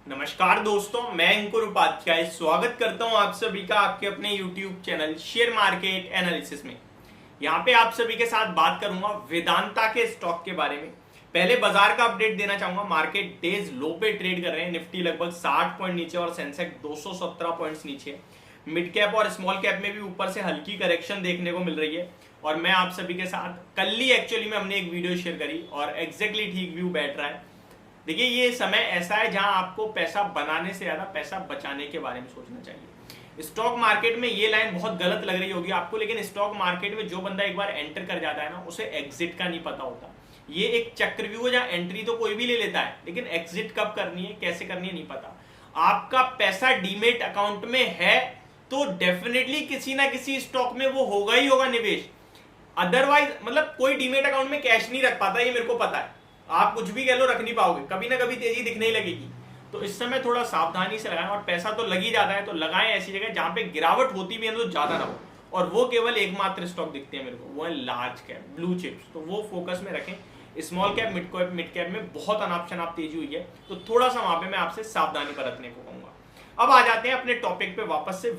नमस्कार दोस्तों, मैं अंकुर उपाध्याय स्वागत करता हूं आप सभी का आपके अपने YouTube channel share market analysis में। यहां पे आप सभी के साथ बात करूंगा वेदांता के स्टॉक के बारे में। पहले बाजार का अपडेट देना चाहूंगा। मार्केट डेज लो पे ट्रेड कर रहे हैं। निफ्टी लगभग 60 पॉइंट नीचे और सेंसेक्स 217 पॉइंट्स नीचे। मिड कैप और स्मॉल कैप में भी ऊपर से हल्की करेक्शन देखने को मिल रही है। और मैं आप सभी के साथ कल ही एक्चुअली में हमने एक वीडियो शेयर करी और एग्जैक्टली ठीक व्यू बैठ रहा है। देखिए, ये समय ऐसा है जहां आपको पैसा बनाने से ज्यादा पैसा बचाने के बारे में सोचना चाहिए। स्टॉक मार्केट में ये लाइन बहुत गलत लग रही होगी आपको, लेकिन स्टॉक मार्केट में जो बंदा एक बार एंटर कर जाता है ना, उसे एग्जिट का नहीं पता होता। ये एक चक्रव्यूह है जहां एंट्री तो कोई भी ले लेता है, लेकिन एग्जिट कब करनी है, कैसे करनी है, नहीं पता। आपका पैसा डीमेट अकाउंट में है तो डेफिनेटली किसी ना किसी स्टॉक में वो होगा ही होगा निवेश। अदरवाइज मतलब कोई डीमेट अकाउंट में कैश नहीं रख पाता, ये मेरे को पता है। आप कुछ भी कह लो, रख नहीं पाओगे, कभी ना कभी तेजी दिखने ही लगेगी। तो इस समय थोड़ा सावधानी से लगाएं, और पैसा तो लग ही जाता है तो लगाएं ऐसी जगह जहां पे गिरावट होती भी है तो ज्यादा ना हो। और वो केवल एकमात्र स्टॉक दिखते हैं मेरे को, वो है लार्ज कैप ब्लू चिप्स, तो वो फोकस में रखें। स्मॉल कैप मिड कैप में बहुत अनाप शनाप तेजी हुई है, तो थोड़ा सा वहां पे मैं आपसे सावधानी बरतने को कहूंगा। अब आ जाते हैं अपने टॉपिक पे वापस से।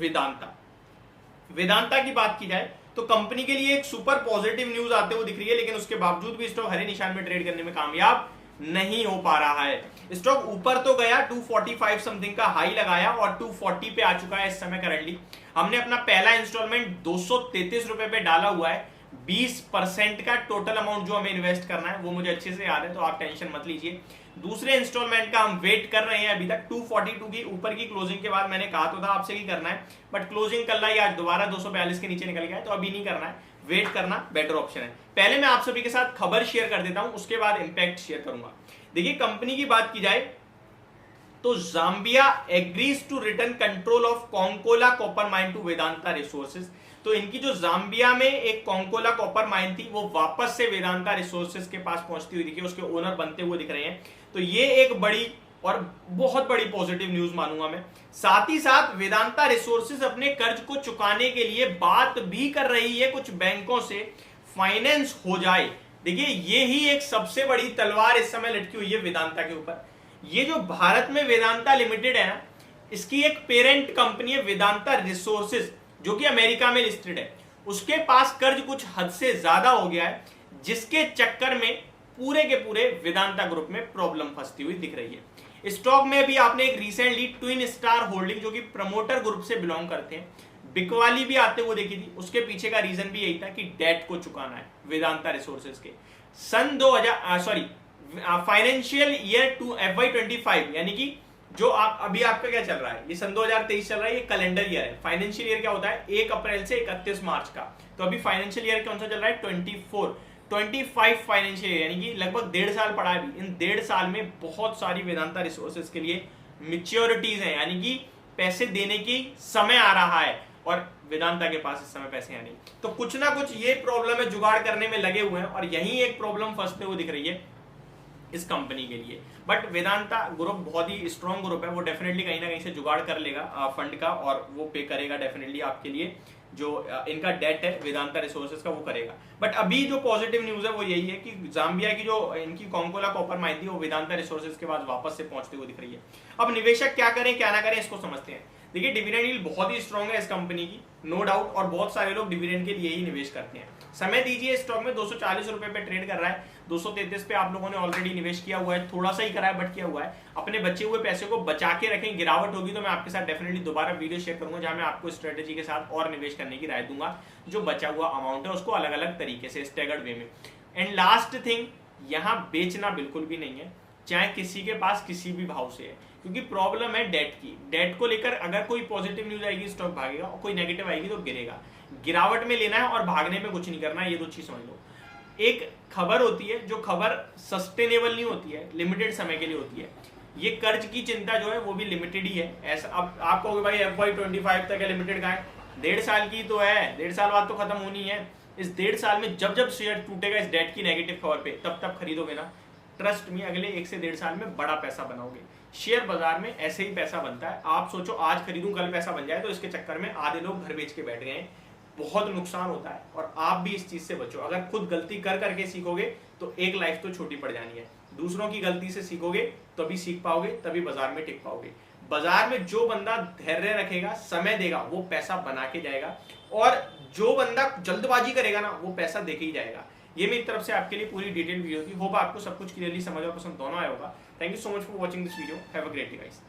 वेदांता की बात की जाए तो कंपनी के लिए एक सुपर पॉजिटिव न्यूज आते हुए दिख रही है, लेकिन उसके बावजूद भी स्टॉक हरे निशान में ट्रेड करने में कामयाब नहीं हो पा रहा है। स्टॉक ऊपर तो गया, 245 समथिंग का हाई लगाया और 240 पे आ चुका है इस समय करंटली। हमने अपना पहला इंस्टॉलमेंट 233 रुपए पे डाला हुआ है। 20% का टोटल अमाउंट जो हमें इन्वेस्ट करना है वो मुझे अच्छे से याद है, तो आप टेंशन मत लीजिए। दूसरे इंस्टॉलमेंट का हम वेट कर रहे हैं अभी तक। 242 की ऊपर की क्लोजिंग के बाद मैंने कहा तो था आपसे कि करना है, बट क्लोजिंग कल ही आज दोबारा 242 के नीचे निकल गया है, तो अभी नहीं करना है, वेट करना बेटर ऑप्शन है। पहले मैं आप सभी के साथ खबर शेयर कर देता हूं, उसके बाद इंपैक्ट शेयर करूंगा। देखिए, कंपनी की बात की जाए तो Zambia agrees to return control of Konkola copper mine to Vedanta resources. तो इनकी जो जाम्बिया में एक कोंकोला कॉपर माइन थी, वो वापस से वेदांता रिसोर्सेज के पास पहुंचती हुई दिखी, उसके ओनर बनते हुए दिख रहे हैं। तो ये एक बड़ी और बहुत बड़ी पॉजिटिव न्यूज मानूंगा मैं। साथ ही साथ वेदांता रिसोर्सेज अपने कर्ज को चुकाने के लिए बात भी कर रही है कुछ बैंकों से, फाइनेंस हो जाए। देखिए, ये ही एक सबसे बड़ी तलवार इस समय लटकी हुई है वेदांता के ऊपर। ये जो भारत में वेदांता लिमिटेड है ना, इसकी एक पेरेंट कंपनी है वेदांता रिसोर्सेज, जो कि अमेरिका में लिस्टेड है। उसके पास कर्ज कुछ हद से ज्यादा हो गया है, जिसके चक्कर में पूरे के पूरे वेदांता ग्रुप में प्रॉब्लम फंसती हुई दिख रही है। स्टॉक में भी आपने एक रिसेंटली ट्विन स्टार होल्डिंग, जो कि प्रमोटर ग्रुप से बिलोंग करते हैं, बिकवाली भी आते हुए देखी थी। उसके पीछे का रीजन भी यही था कि डेट को चुकाना है वेदांता रिसोर्सेज के। सन 2000 फाइनेंशियल ईयर टू FY25, यानी कि जो आप अभी आपका क्या चल रहा है, ये सन 2023 चल रहा है, ये कैलेंडर ईयर है। फाइनेंशियल ईयर क्या होता है, 1 अप्रैल से 31 मार्च का। तो अभी फाइनेंशियल ईयर कौन सा चल रहा है, 25 फाइनेंशियल ईयर, यानी कि लगभग 1.5 साल पड़ा है अभी। इन 1.5 साल में बहुत सारी वेदांता रिसोर्सेज के लिए मेच्योरिटीज हैं, यानी कि पैसे देने की समय आ रहा है, और वेदांता के पास इस समय पैसे हैं नहीं। तो कुछ ना कुछ ये प्रॉब्लम है, जुगाड़ करने में लगे हुए हैं, और यही एक प्रॉब्लम फंसते हुए दिख रही है इस कंपनी के लिए। बट वेदांता ग्रुप बहुत ही स्ट्रॉन्ग ग्रुप है, वो डेफिनेटली कहीं ना कहीं से जुगाड़ कर लेगा फंड का, और वो पे करेगा डेफिनेटली आपके लिए। जो इनका डेट है वेदांता रिसोर्सेज का, वो करेगा। बट अभी जो पॉजिटिव न्यूज है वो यही है कि जाम्बिया की जो इनकी कोंकोला कॉपर माइन थी, वो वेदांता रिसोर्सेज के बाद वापस से पहुंचते हुए दिख रही है। अब निवेशक क्या करें क्या ना करें, इसको समझते हैं। देखिए, डिविडेंड यील्ड बहुत ही स्ट्रॉन्ग है इस कंपनी की, नो डाउट, और बहुत सारे लोग डिविडेंड के लिए ही निवेश करते हैं। समय दीजिए, स्टॉक में 240 रुपए पे ट्रेड कर रहा है। 233 पे आप लोगों ने ऑलरेडी निवेश किया हुआ है, थोड़ा सा ही करा है बट किया हुआ है। अपने बचे हुए पैसे को बचा के रखें, गिरावट होगी तो मैं आपके साथ डेफिनेटली दोबारा वीडियो शेयर करूंगा, जहां मैं आपको स्ट्रेटेजी के साथ और निवेश करने की राय दूंगा। जो बचा हुआ अमाउंट है उसको अलग अलग तरीके से स्टैगर्ड वे में। एंड लास्ट थिंग, यहाँ बेचना बिल्कुल भी नहीं है, चाहे किसी के पास किसी भी भाव से है, क्योंकि प्रॉब्लम है डेट की। डेट को लेकर अगर कोई पॉजिटिव न्यूज आएगी स्टॉक भागेगा, और कोई नेगेटिव आएगी तो गिरेगा। गिरावट में लेना है और भागने में कुछ नहीं करना है, ये दो चीज समझ लो। एक खबर होती है, जो खबर सस्टेनेबल नहीं होती है, लिमिटेड समय के लिए होती है। ये कर्ज की चिंता जो है वो भी लिमिटेड ही है। ऐसा अब आप कहोगे भाई FY25 तक है, लिमिटेड का है, 1.5 साल की तो है, 1.5 साल बाद तो खत्म होनी है। इस 1.5 साल में जब जब शेयर टूटेगा इस डेट की नेगेटिव खबर पे, तब तब खरीदोगे ना, ट्रस्ट में अगले 1 से 1.5 साल में बड़ा पैसा बनाओगे। शेयर बाजार में ऐसे ही पैसा बनता है। आप सोचो आज खरीदूं कल पैसा बन जाए, तो इसके चक्कर में आधे लोग घर बेच के बैठ गए हैं। बहुत नुकसान होता है, और आप भी इस चीज से बचो। अगर खुद गलती कर करके सीखोगे तो एक लाइफ तो छोटी पड़ जानी है। दूसरों की गलती से सीखोगे तभी सीख पाओगे, तभी बाजार में टिक पाओगे। बाजार में जो बंदा धैर्य रखेगा, समय देगा, वो पैसा बना के जाएगा, और जो बंदा जल्दबाजी करेगा ना, वो पैसा दे के ही जाएगा। ये मेरी तरफ से आपके लिए पूरी डिटेल वीडियो थी। होप आपको सब कुछ क्लियरली समझ और पसंद दोनों आया होगा। Thank you so much for watching this video. Have a great day guys.